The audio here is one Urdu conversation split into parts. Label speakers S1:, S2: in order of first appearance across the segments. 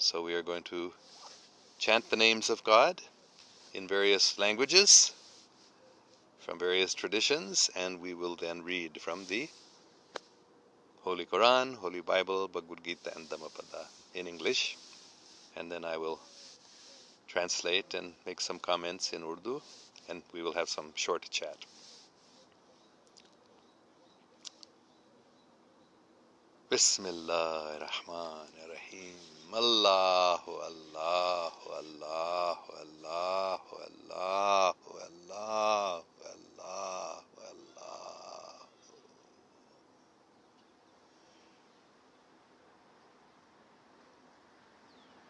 S1: So we are going to chant the names of God in various languages from various traditions, and we will then read from the Holy Quran, Holy Bible, Bhagavad-gita and Dhammapada in English, and then I will translate and make some comments in Urdu, and we will have some short chat. Bismillah ar-Rahman ar-Rahim. Allahu Allahu Allahu Allahu Allahu Allahu Allahu Allah.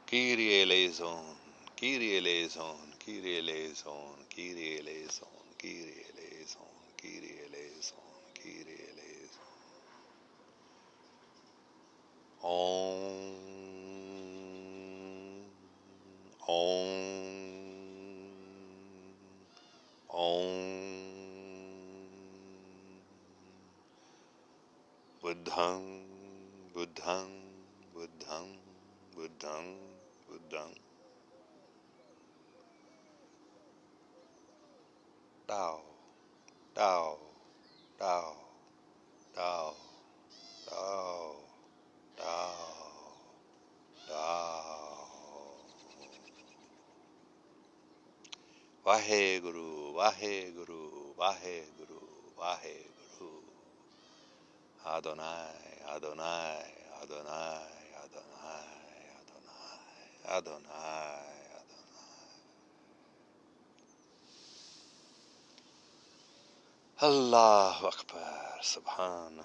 S1: Kyrie eleison, Kyrie eleison, Kyrie eleison, Kyrie eleison, Kyrie eleison, Kyrie eleison, Kyrie eleison. Om, Om, Om. Buddhang, Buddhang, Buddhang, Buddhang, Buddhang. Tao, Tao, Tao, Tao, Tao, Tao, Tao. Vaheguru, Vaheguru, Vaheguru, Vaheguru. Adonai, Adonai, Adonai, Adonai, Adonai, Adonai, Adonai. Allahu Akbar, Subhan.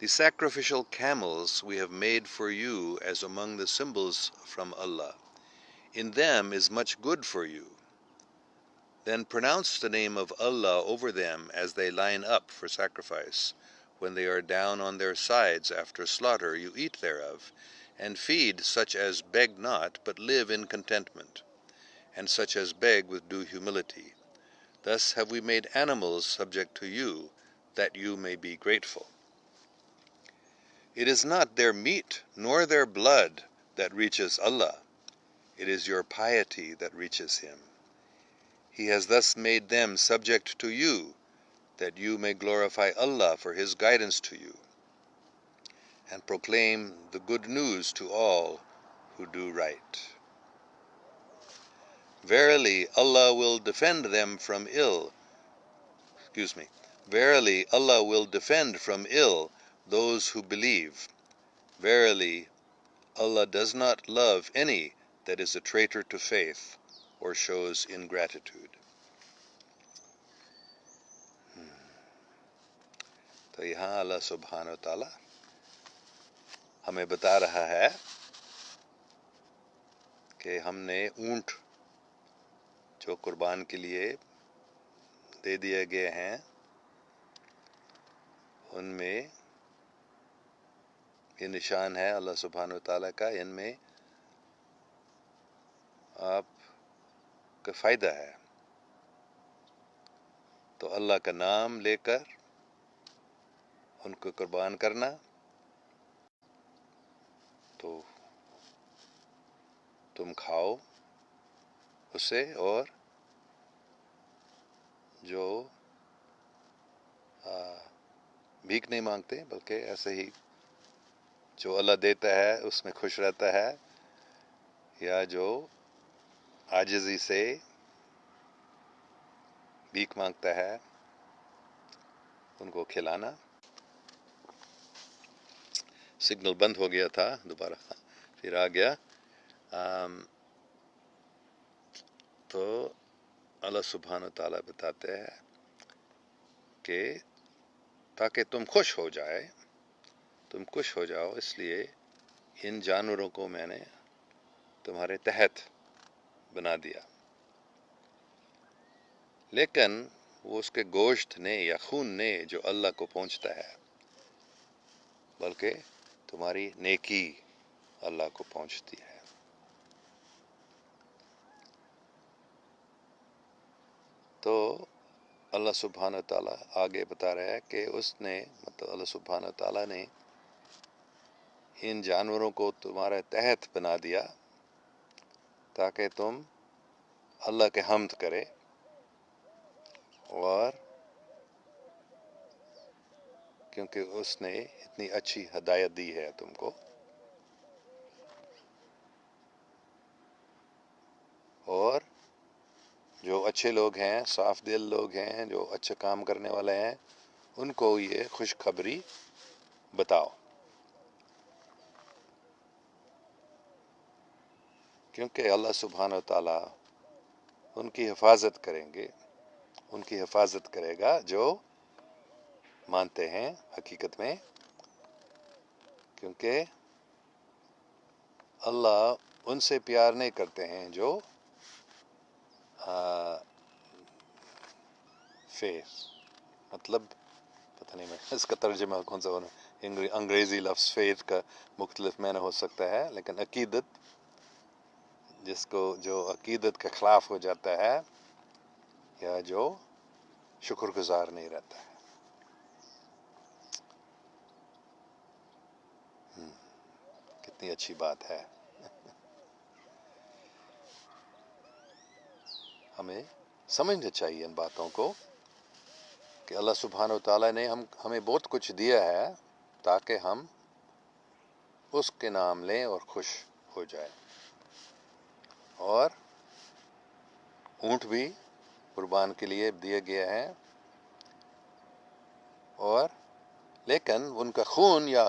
S1: The sacrificial camels we have made for you as among the symbols from Allah. In them is much good for you. Then pronounce the name of Allah over them as they line up for sacrifice. When they are down on their sides after slaughter, you eat thereof, and feed such as beg not, but live in contentment, and such as beg with due humility. Thus have we made animals subject to you, that you may be grateful. It is not their meat nor their blood that reaches Allah. It is your piety that reaches Him. He has thus made them subject to you, that you may glorify Allah for His guidance to you, and proclaim the good news to all who do right. Verily, Allah will defend them from ill. Verily, Allah will defend from ill those who believe. Verily, Allah does not love any that is a traitor to faith or shows ingratitude. تو یہاں اللہ سبحانہ و تعالی ہمیں بتا رہا ہے کہ ہم نے اونٹ جو قربان کے لیے دے دیے گئے ہیں ان میں یہ نشان ہے اللہ سبحانہ و تعالیٰ کا، ان میں آپ کا فائدہ ہے. تو اللہ کا نام لے کر ان کو قربان کرنا تو تم کھاؤ اسے، اور جو بھیک نہیں مانگتے بلکہ ایسے ہی جو اللہ دیتا ہے اس میں خوش رہتا ہے، یا جو عاجزی سے بھیک مانگتا ہے ان کو کھلانا. سگنل بند ہو گیا تھا، دوبارہ پھر آ گیا. تو اللہ سبحانہ تعالیٰ بتاتے ہیں کہ تاکہ تم خوش ہو جاؤ اس لیے ان جانوروں کو میں نے تمہارے تحت بنا دیا، لیکن وہ اس کے گوشت نے یا خون نے جو اللہ کو پہنچتا ہے، بلکہ تمہاری نیکی اللہ کو پہنچتی ہے. تو اللہ سبحانہ تعالیٰ آگے بتا رہا ہے کہ اس نے مطلب اللہ سبحانہ تعالیٰ نے ان جانوروں کو تمہارے تحت بنا دیا تاکہ تم اللہ کے حمد کرے، اور کیونکہ اس نے اتنی اچھی ہدایت دی ہے تم کو، اور جو اچھے لوگ ہیں، صاف دل لوگ ہیں، جو اچھا کام کرنے والے ہیں، ان کو یہ خوشخبری بتاؤ، کیونکہ اللہ سبحانہ وتعالیٰ ان کی حفاظت کرے گا جو مانتے ہیں حقیقت میں، کیونکہ اللہ ان سے پیار نہیں کرتے ہیں جو فیث، مطلب پتہ نہیں میں اس کا ترجمہ کون سا ہونا، انگریزی لفظ فیتھ کا مختلف معنی ہو سکتا ہے، لیکن عقیدت، جو عقیدت کے خلاف ہو جاتا ہے یا جو شکر گزار نہیں رہتا ہے. کتنی اچھی بات ہے. ہمیں سمجھنا چاہیے ان باتوں کو کہ اللہ سبحانہ و تعالیٰ نے ہمیں بہت کچھ دیا ہے تاکہ ہم اس کے نام لیں اور خوش ہو جائیں. اور اونٹ بھی قربان کے لیے دیے گئے ہیں، اور لیکن ان کا خون یا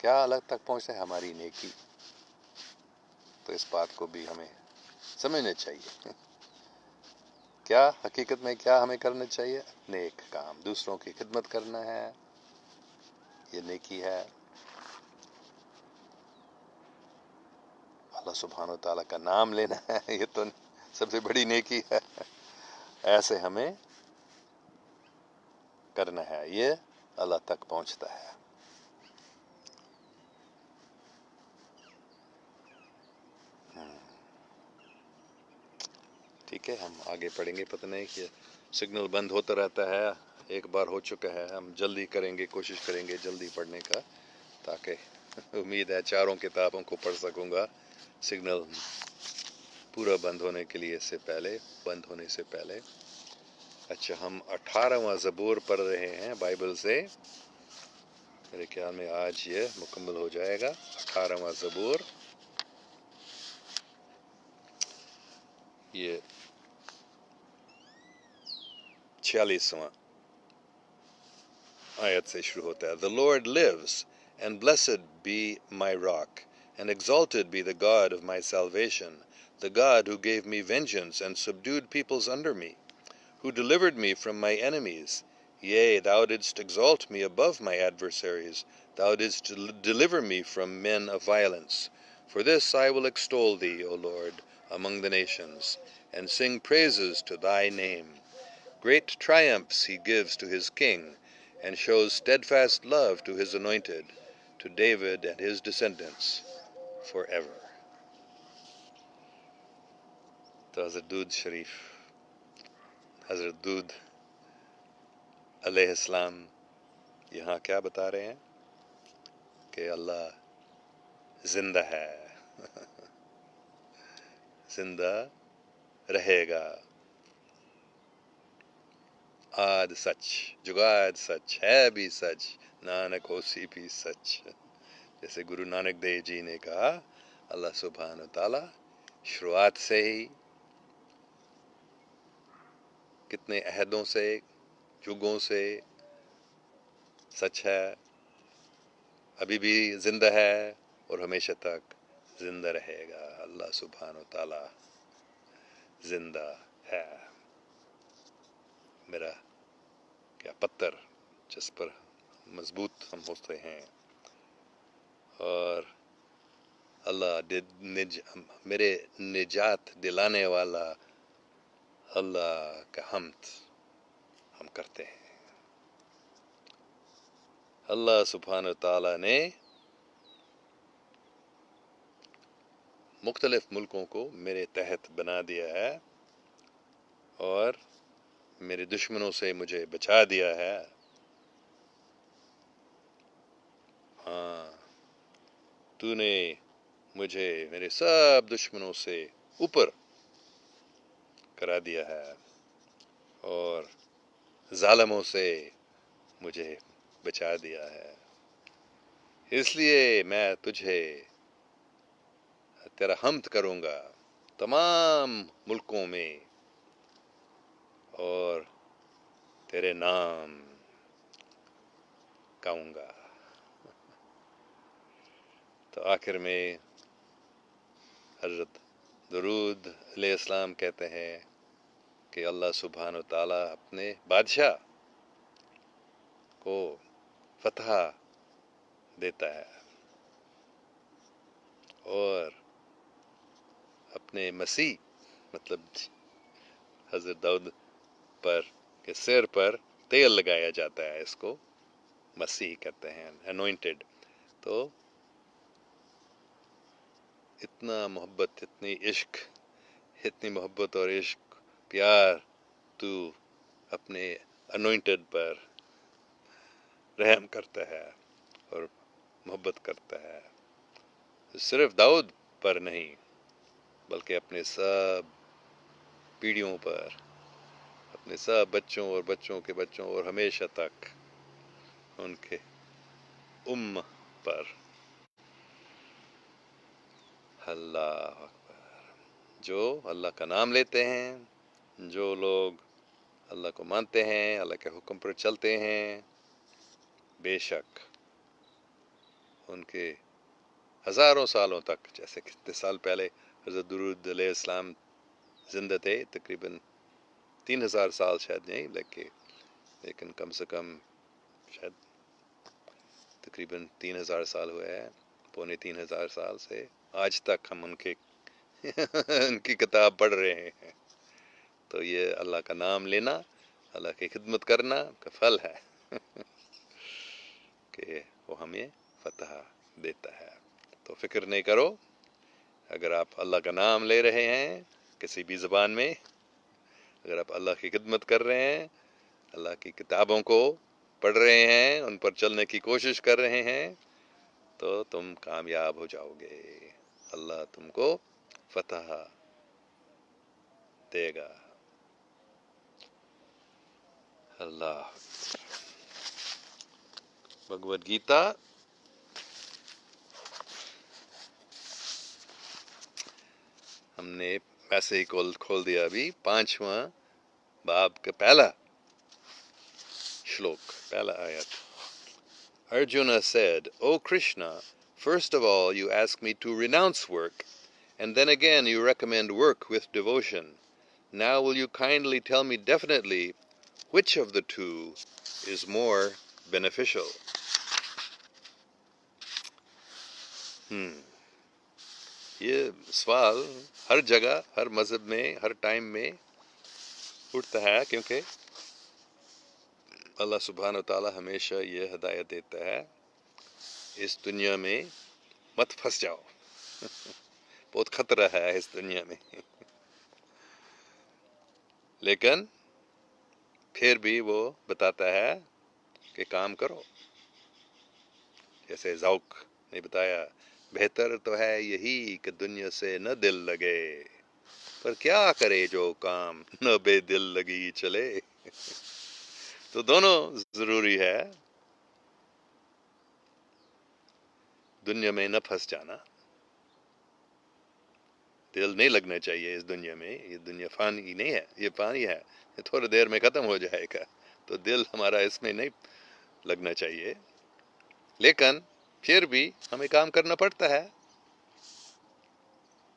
S1: کیا اللہ تک پہنچتا ہے؟ ہماری نیکی. تو اس بات کو بھی ہمیں سمجھنا چاہیے. کیا حقیقت میں کیا ہمیں کرنا چاہیے؟ نیک کام، دوسروں کی خدمت کرنا ہے، یہ نیکی ہے. اللہ سبحانہ و تعالیٰ کا نام لینا ہے، یہ تو سب سے بڑی نیکی ہے. ایسے ہمیں کرنا ہے، یہ اللہ تک پہنچتا ہے. ٹھیک ہے، ہم آگے پڑھیں گے. پتہ نہیں کہ سگنل بند ہوتا رہتا ہے، ایک بار ہو چکا ہے. ہم جلدی کریں گے، کوشش کریں گے جلدی پڑھنے کا، تاکہ امید ہے چاروں کتابوں کو پڑھ سکوں گا سگنل پورا بند ہونے سے پہلے. اچھا، ہم 18واں زبور پڑھ رہے ہیں بائبل سے. میرے خیال میں آج یہ مکمل ہو جائے گا. 18واں زبور، یہ 46واں آیت سے شروع ہوتا ہے. The Lord lives and blessed be my rock, and exalted be the God of my salvation, the God who gave me vengeance and subdued peoples under me, who delivered me from my enemies. Yea, thou didst exalt me above my adversaries, thou didst deliver me from men of violence. For this I will extol thee, O Lord, among the nations, and sing praises to thy name. Great triumphs he gives to his king, and shows steadfast love to his anointed, to David and his descendants forever. تو حضرت دود شریف، حضرت دود علیہ السلام یہاں کیا بتا رہے ہیں کہ اللہ زندہ ہے، زندہ رہے گا، آد سچ، جگاد سچ، ہے بھی سچ، نانک ہوسی بھی سچ. جیسے گرو نانک دیو جی نے کہا، اللہ سبحانہ تعالیٰ شروعات سے ہی کتنے عہدوں سے، جگوں سے سچ ہے، ابھی بھی زندہ ہے اور ہمیشہ تک زندہ رہے گا. اللہ سبحانہ تعالیٰ زندہ ہے. میرا کیا پتھر جس پر مضبوط ہم ہوتے ہیں، اور اللہ میرے نجات دلانے والا اللہ کا حمد ہم کرتے ہیں. اللہ سبحانہ تعالیٰ نے مختلف ملکوں کو میرے تحت بنا دیا ہے اور میرے دشمنوں سے مجھے بچا دیا ہے. ہاں، تو نے مجھے میرے سب دشمنوں سے اوپر کرا دیا ہے اور ظالموں سے مجھے بچا دیا ہے. اس لیے میں تجھے تیرا حمد کروں گا تمام ملکوں میں اور تیرے نام گاؤں گا. تو آخر میں حضرت درود علیہ السلام کہتے ہیں کہ اللہ سبحانہ وتعالیٰ اپنے بادشاہ کو فتح دیتا ہے اور اپنے مسیح مطلب حضرت داؤد پر کے سر پر تیل لگایا جاتا ہے، اس کو مسیح کہتے ہیں، انوائنٹڈ. تو اتنا محبت، اتنی محبت اور عشق، پیار تو اپنے انوائنٹڈ پر رحم کرتا ہے اور محبت کرتا ہے، صرف داؤد پر نہیں بلکہ اپنے سب پیڑھیوں پر، اپنے سب بچوں اور بچوں کے بچوں اور ہمیشہ تک ان کے پر. اللہ اکبر. جو اللہ کا نام لیتے ہیں، جو لوگ اللہ کو مانتے ہیں، اللہ کے حکم پر چلتے ہیں، بے شک ان کے ہزاروں سالوں تک، جیسے کتنے سال پہلے حضرت درود علیہ السلام زندہ تھے، تقریباً 3000 سال شاید نہیں، لیکن کم سے کم شاید تقریباً 3000 سال ہوئے ہیں، 2500 سال سے آج تک ہم ان کی کتاب پڑھ رہے ہیں. تو یہ اللہ کا نام لینا، اللہ کی خدمت کرنا کا پھل ہے کہ وہ ہمیں فتح دیتا ہے. تو فکر نہیں کرو، اگر آپ اللہ کا نام لے رہے ہیں کسی بھی زبان میں، اگر آپ اللہ کی خدمت کر رہے ہیں، اللہ کی کتابوں کو پڑھ رہے ہیں، ان پر چلنے کی کوشش کر رہے ہیں، تو تم کامیاب ہو جاؤ گے. اللہ تم کو فتح دے گا. اللہ. بھگود-گیتا ہم نے ایسے ہی کھول دیا ابھی، 5واں باب کا پہلا شلوک، پہلا آیت. Arjuna said, O Krishna, first of all you ask me to renounce work, and then again you recommend work with devotion. Now will you kindly tell me definitely which of the two is more beneficial? یہ سوال ہر جگہ ہر مذہب میں ہر ٹائم میں اٹھتا ہے، کیونکہ اللہ سبحانہ و تعالی ہمیشہ یہ ہدایت دیتا ہے اس دنیا میں مت پھنس جاؤ، بہت خطرہ ہے اس دنیا میں، لیکن پھر بھی وہ بتاتا ہے کہ کام کرو. جیسے ذوق نے بتایا، بہتر تو ہے یہی کہ دنیا سے نہ دل لگے، پر کیا کرے جو کام نہ بے دل لگی چلے. تو دونوں ضروری ہے، دنیا میں نہ پھنس جانا، دل نہیں لگنا چاہیے اس دنیا میں. یہ دنیا فانی نہیں ہے، یہ فانی ہے، یہ تھوڑی دیر میں ختم ہو جائے گا، تو دل ہمارا اس میں نہیں لگنا چاہیے. لیکن پھر بھی ہمیں کام کرنا پڑتا ہے،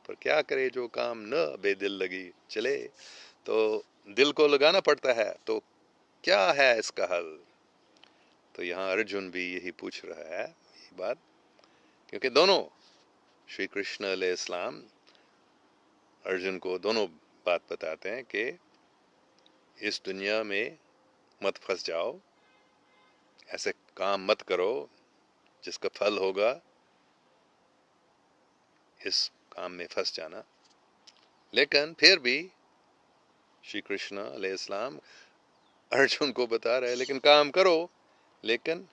S1: پر کیا کرے جو کام نہ بے دل لگی چلے. تو دل کو لگانا پڑتا ہے، تو کیا ہے اس کا حل؟ تو یہاں ارجن بھی یہی پوچھ رہا ہے یہ بات، کیونکہ دونوں شری کرشن علیہ السلام ارجن کو دونوں بات بتاتے ہیں کہ اس دنیا میں مت پھنس جاؤ، ایسے کام مت کرو جس کا پھل ہوگا اس کام میں پھنس جانا. لیکن پھر بھی شری کرشن علیہ السلام ارجن کو بتا رہے لیکن کام کرو، لیکن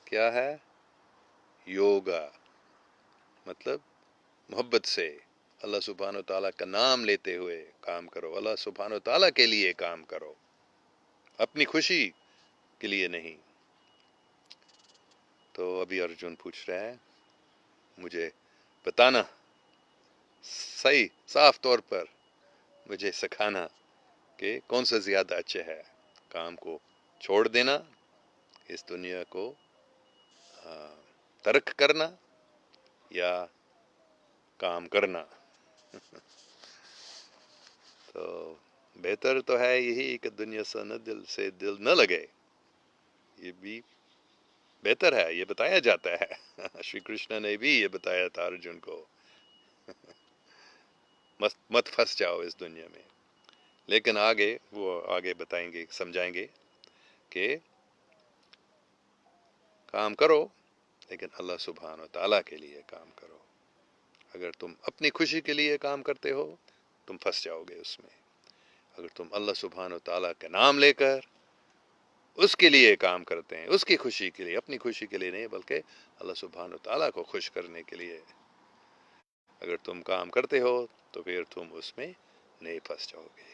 S1: کیا ہے؟ یوگا، مطلب محبت سے اللہ سبحانہ و تعالیٰ کا نام لیتے ہوئے کام کرو، اللہ سبحانہ و تعالیٰ کے لیے کام کرو، اپنی خوشی کے لیے نہیں. تو ابھی ارجن پوچھ رہا ہے، مجھے بتانا صحیح صاف طور پر، مجھے سکھانا کہ کون سا زیادہ اچھا ہے، کام کو چھوڑ دینا، اس دنیا کو ترک کرنا، یا کام کرنا. تو بہتر تو ہے یہی کہ دنیا سے دل نہ لگے، یہ بھی بہتر ہے، یہ بتایا جاتا ہے. شری کرشن نے بھی یہ بتایا تھا ارجن کو، مت پھنس جاؤ اس دنیا میں. لیکن آگے بتائیں گے، سمجھائیں گے کہ کام کرو لیکن اللہ سبحانہ و تعالیٰ کے لیے کام کرو. اگر تم اپنی خوشی کے لیے کام کرتے ہو تم پھنس جاؤ گے اس میں. اگر تم اللہ سبحانہ و تعالیٰ کا نام لے کر اس کے لیے کام کرتے ہیں، اس کی خوشی کے لیے، اپنی خوشی کے لیے نہیں بلکہ اللہ سبحانہ و تعالیٰ کو خوش کرنے کے لیے اگر تم کام کرتے ہو تو پھر تم اس میں نہیں پھنس جاؤ گے.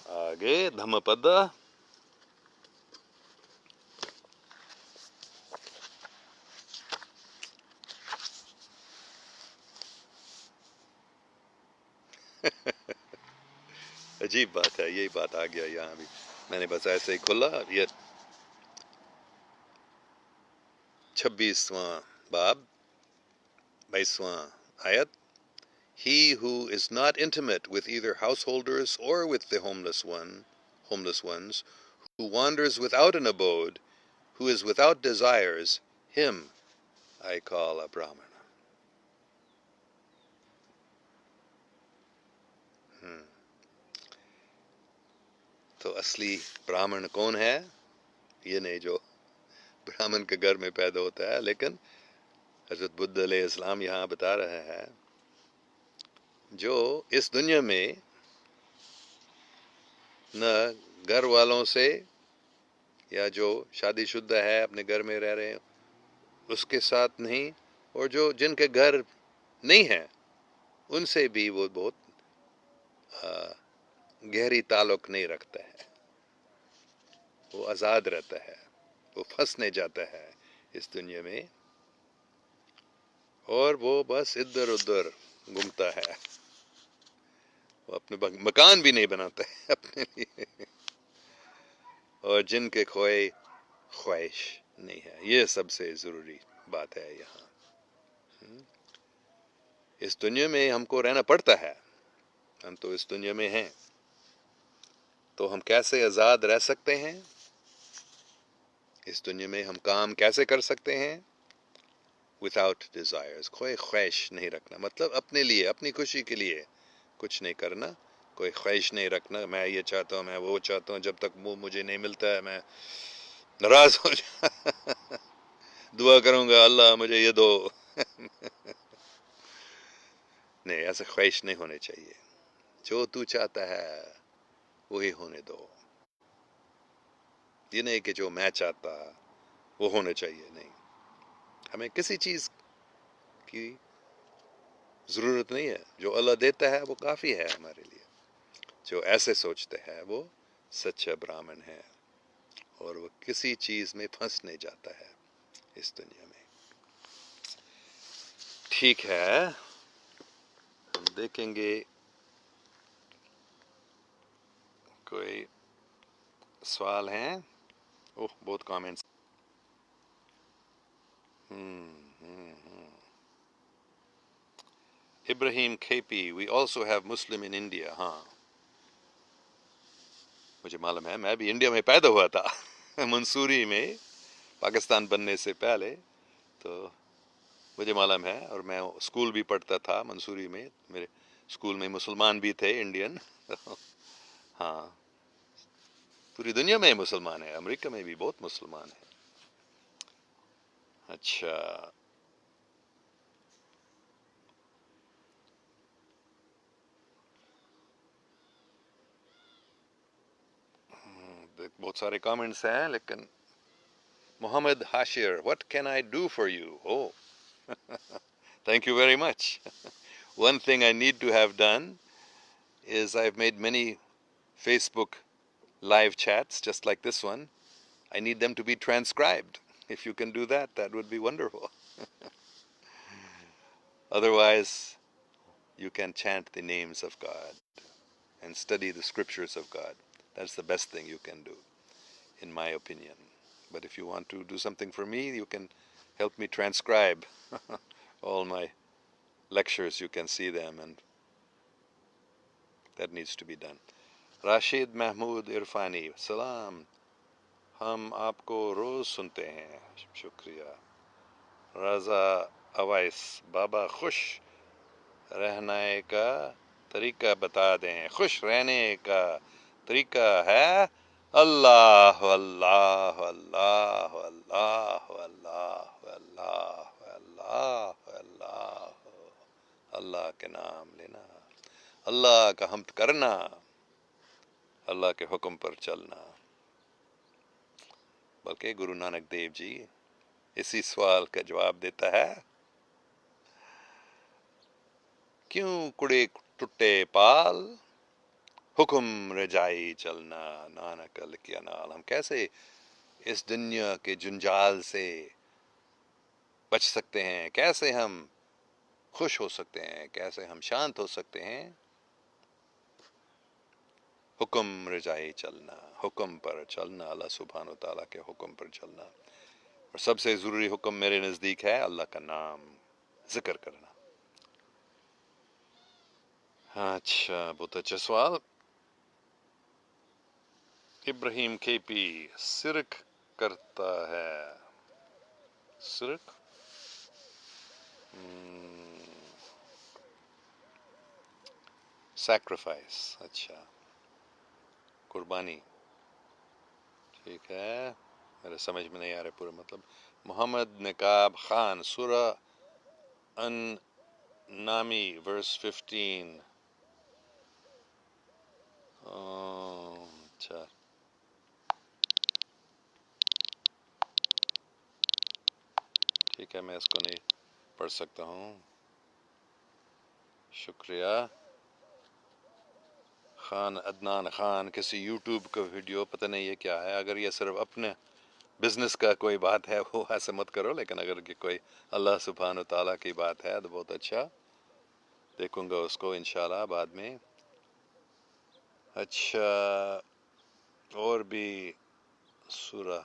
S1: آگے دھمپد. عجیب بات ہے، یہی بات آ گیا یہاں بھی، میں نے بس ایسے ہی کھولا. یہ 26واں باب 22واں آیت. He who is not intimate with either householders or with the homeless ones, who wanders without an abode, who is without desires, him I call a brahmin. تو اصلی برہمن کون ہے؟ یہ نہیں جو برہمن کے گھر میں پیدا ہوتا ہے، لیکن حضرت بدھ علیہ السلام یہاں بتا رہا ہے جو اس دنیا میں نہ گھر والوں سے، یا جو شادی شدہ ہے اپنے گھر میں رہ رہے ہیں اس کے ساتھ نہیں، اور جو جن کے گھر نہیں ہیں ان سے بھی وہ بہت گہری تعلق نہیں رکھتا ہے، وہ آزاد رہتا ہے، وہ پھنس نہیں جاتا ہے اس دنیا میں، اور وہ بس ادھر ادھر گھومتا ہے، وہ اپنے مکان بھی نہیں بناتا ہے اپنے لیے. اور جن کے کوئی خواہش نہیں ہے. یہ سب سے ضروری بات ہے یہاں. اس دنیا میں ہم کو رہنا پڑتا ہے، ہم تو اس دنیا میں ہیں، تو ہم کیسے آزاد رہ سکتے ہیں؟ اس دنیا میں ہم کام کیسے کر سکتے ہیں؟ without desires، کوئی خواہش نہیں رکھنا. مطلب اپنے لیے، اپنی خوشی کے لیے کچھ نہیں کرنا، کوئی خواہش نہیں رکھنا. میں یہ چاہتا ہوں، میں وہ چاہتا ہوں، جب تک وہ مجھے نہیں ملتا ہے میں ناراض ہو دعا کروں گا اللہ مجھے یہ دو. نہیں، ایسے خواہش نہیں ہونے چاہیے. جو تو چاہتا ہے وہی ہونے دو. یہ نہیں کہ جو میں چاہتا وہ ہونا چاہیے. نہیں، ہمیں کسی چیز کی ضرورت نہیں ہے. جو اللہ دیتا ہے وہ کافی ہے ہمارے لیے. جو ایسے سوچتے ہیں وہ سچا برہمن ہے، اور وہ کسی چیز میں پھنس نہیں جاتا ہے اس دنیا میں. ٹھیک ہے، ہم دیکھیں گے کوئی سوال ہیں. اوہ بہت comments. Ibrahim Khepi, we also have Muslim in India. ہاں مجھے معلوم ہے، میں بھی انڈیا میں پیدا ہوا تھا منصوری میں، پاکستان بننے سے پہلے. تو مجھے معلوم ہے، اور میں اسکول بھی پڑھتا تھا منصوری میں. میرے اسکول میں مسلمان بھی تھے، انڈین. ہاں، پوری دنیا میں مسلمان ہیں، امریکہ میں بھی بہت مسلمان ہیں. اچھا، بہت سارے کامنٹس ہیں، لیکن محمد Hashir, what can I do for you? Oh, thank you very much. One thing I need to have done is I've made many Facebook live chats just like this one. I need them to be transcribed. If you can do that, that would be wonderful. Otherwise, you can chant the names of God and study the scriptures of God. That's the best thing you can do, in my opinion. But if you want to do something for me, you can help me transcribe all my lectures. You can see them, and that needs to be done. Rashid Mahmood Irfani, salam. ہم آپ کو روز سنتے ہیں. شکریہ. رضا اویس، بابا خوش رہنے کا طریقہ بتا دیں. خوش رہنے کا طریقہ ہے اللہ اللہ اللہ اللہ اللہ اللہ اللہ اللہ، اللہ کے نام لینا، اللہ کا حمد کرنا، اللہ کے حکم پر چلنا. بلکہ گرو نانک دیو جی اسی سوال کا جواب دیتا ہے، کیوں کڑے ٹوٹے پال، حکم رجائی چلنا، نانک لکھیا نال. ہم کیسے اس دنیا کے جنجال سے بچ سکتے ہیں؟ کیسے ہم خوش ہو سکتے ہیں؟ کیسے ہم شانت ہو سکتے ہیں؟ حکم رجائی چلنا، حکم پر چلنا، اللہ سبحانہ و تعالیٰ کے حکم پر چلنا. اور سب سے ضروری حکم میرے نزدیک ہے اللہ کا نام ذکر کرنا. اچھا، بہت اچھا سوال. ابراہیم کے پی، شرک کرتا ہے. شرک، سیکریفائس. اچھا، قربانی. ٹھیک ہے، میرے سمجھ میں نہیں آ رہا پورا مطلب. محمد نقاب خان، سورہ ان نامی ورس 15. اچھا، ٹھیک ہے، میں اس کو نہیں پڑھ سکتا ہوں. شکریہ. خان عدنان خان، کسی یوٹیوب کا ویڈیو، پتہ نہیں یہ کیا ہے. اگر یہ صرف اپنے بزنس کا کوئی بات ہے وہ ایسے مت کرو، لیکن اگر کہ کوئی اللہ سبحانہ و تعالیٰ کی بات ہے تو بہت اچھا، دیکھوں گا اس کو انشاءاللہ بعد میں. اچھا، اور بھی سورہ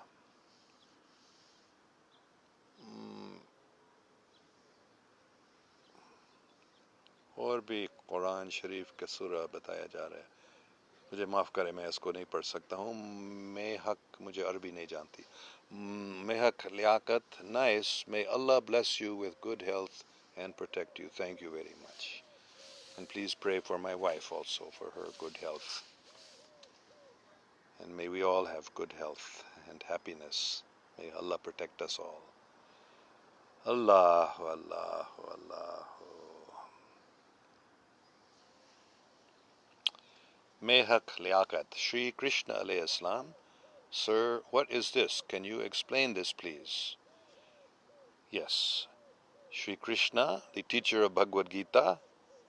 S1: اور بھی قرآن شریف کا سورہ بتایا جا رہا ہے، مجھے معاف کرے میں اس کو نہیں پڑھ سکتا ہوں، میں حق مجھے عربی نہیں جانتی. میں حق لیاقت nice may Allah bless you with good health and protect you. Thank you very much. And please pray for my wife also for her good health. And may we all have good health and happiness. May Allah protect us all. Allah, Allah, Allah. Mehak Liakat, Sri Krishna alayhi salam. Sir, what is this? Can you explain this, please? Yes. Sri Krishna, the teacher of Bhagavad-gita,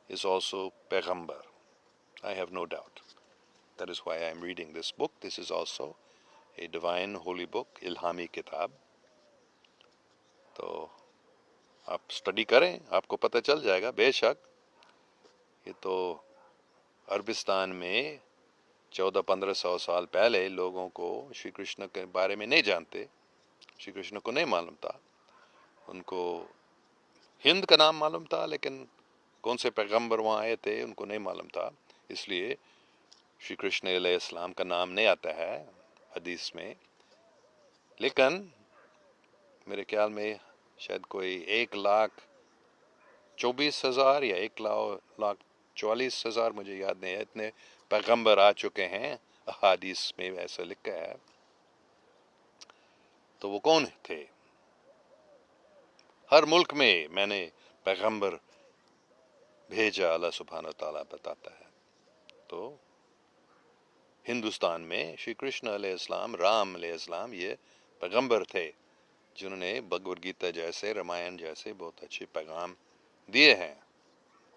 S1: is also Paighambar. I have no doubt. That is why I am reading this book. This is also a divine holy book, Ilhami Kitab. تو آپ اسٹڈی کریں، آپ کو پتہ چل جائے گا. بے شک یہ تو عربستان میں 1400-1500 سال پہلے لوگوں کو شری کرشن کے بارے میں نہیں جانتے، شری کرشن کو نہیں معلوم تھا. ان کو ہند کا نام معلوم تھا لیکن کون سے پیغمبر وہاں آئے تھے ان کو نہیں معلوم تھا. اس لیے شری کرشن علیہ السلام کا نام نہیں آتا ہے حدیث میں. لیکن میرے خیال میں شاید کوئی 1,24,000 یا 1,44,000 مجھے یاد نہیں ہے، اتنے پیغمبر آ چکے ہیں احادیث میں ایسا لکھا ہے. تو وہ کون تھے؟ ہر ملک میں نے پیغمبر بھیجا، اللہ سبحانہ تعالیٰ بتاتا ہے. تو ہندوستان میں شری کرشن علیہ السلام، رام علیہ السلام یہ پیغمبر تھے جنہوں نے بھگواد گیتا جیسے، رامائن جیسے بہت اچھے پیغام دیے ہیں،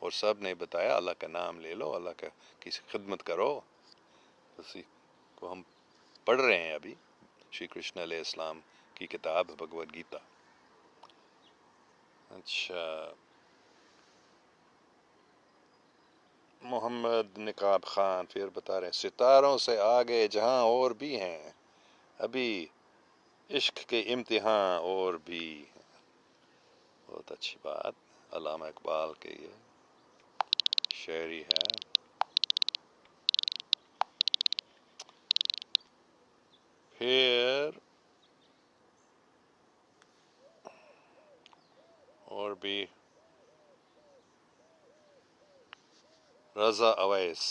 S1: اور سب نے بتایا اللہ کا نام لے لو، اللہ کا کی خدمت کرو. اسی کو ہم پڑھ رہے ہیں ابھی، شری کرشن علیہ السلام کی کتاب بھگواد گیتا. اچھا، محمد نقاب خان پھر بتا رہے ہیں ستاروں سے آگے جہاں اور بھی ہیں، ابھی عشق کے امتحان اور بھی. بہت اچھی بات، علامہ اقبال کے یہ شاعری ہے. پھر اور بھی رضا اویس،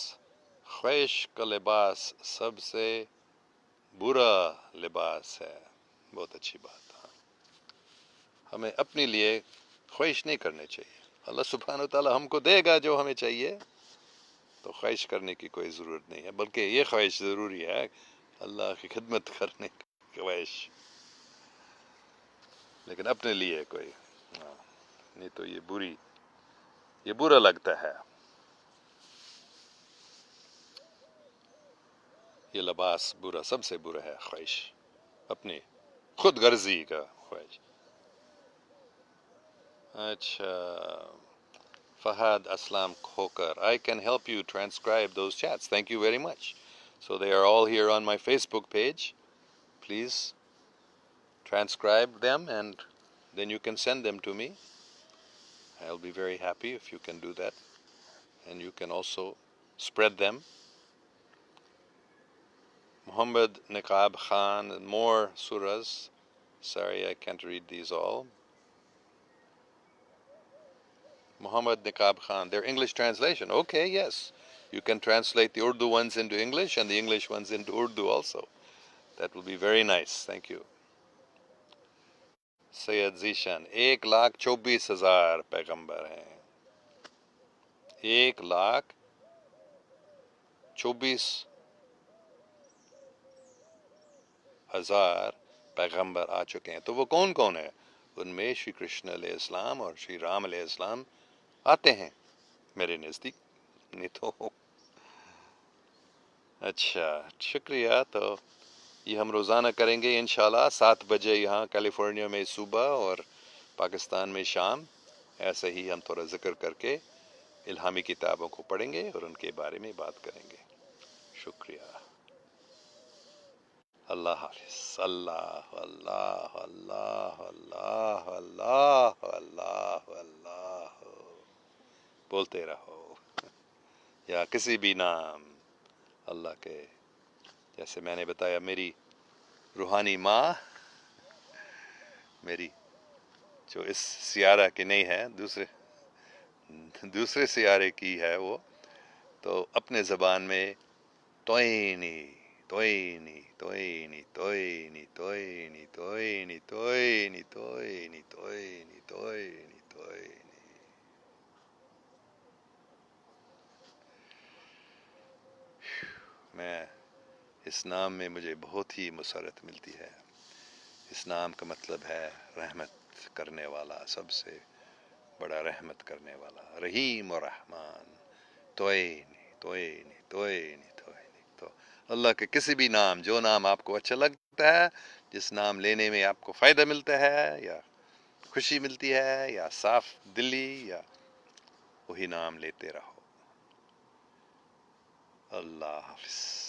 S1: خواہش کا لباس سب سے برا لباس ہے. بہت اچھی بات. ہمیں اپنے لیے خواہش نہیں کرنی چاہیے، اللہ سبحانہ وتعالیٰ ہم کو دے گا جو ہمیں چاہیے، تو خواہش کرنے کی کوئی ضرورت نہیں ہے. بلکہ یہ خواہش ضروری ہے، اللہ کی خدمت کرنے کی خواہش، لیکن اپنے لیے کوئی نہیں تو یہ برا لگتا ہے. یہ لباس برا، سب سے برا ہے خواہش، اپنی خود غرضی کا خواہش. اچھا، Fahad Aslam Khokar, I can help you transcribe those chats. Thank you very much. So they are all here on my Facebook page. Please transcribe them and then you can send them to me. I'll be very happy if you can do that. And you can also spread them. Muhammad Niqab Khan, more surahs. Sorry, I can't read these all. Muhammad Niqab Khan, their English translation. Okay, yes. You can translate the Urdu ones into English and the English ones into Urdu also. That will be very nice. Thank you. Sayyid Zishan, 1,24,000 پیغمبر ہیں. 1,24,000 پیغمبر آ چکے ہیں. تو وہ کون کون ہے؟ ان میں شری کرشن علیہ السلام اور شری رام علیہ السلام آتے ہیں میرے نزدیک. نہیں تو اچھا، شکریہ. تو یہ ہم روزانہ کریں گے انشاءاللہ 7 بجے یہاں کیلیفورنیا میں صبح اور پاکستان میں شام. ایسے ہی ہم تھوڑا ذکر کر کے الہامی کتابوں کو پڑھیں گے اور ان کے بارے میں بات کریں گے. شکریہ. اللہ حافظ. اللہ اللہ اللہ اللہ اللہ اللہ اللہ. بولتے رہو یا کسی بھی نام اللہ کے. جیسے میں نے بتایا میری روحانی ماں، میری جو اس سیارہ کی نہیں ہے، دوسرے سیارے کی ہے وہ، تو اپنے زبان میں توئینی توئینی توئینی توئینی توئینی توئینی توئینی توئینی توئینی توئینی توئینی. میں اس نام میں مجھے بہت ہی مسرت ملتی ہے. اس نام کا مطلب ہے رحمت کرنے والا، سب سے بڑا رحمت کرنے والا، رحیم و رحمان. توئینی توئینی توئینی توئینی. تو اللہ کے کسی بھی نام، جو نام آپ کو اچھا لگتا ہے، جس نام لینے میں آپ کو فائدہ ملتا ہے یا خوشی ملتی ہے یا صاف دلی، یا وہی نام لیتے رہو. اللہ حافظ.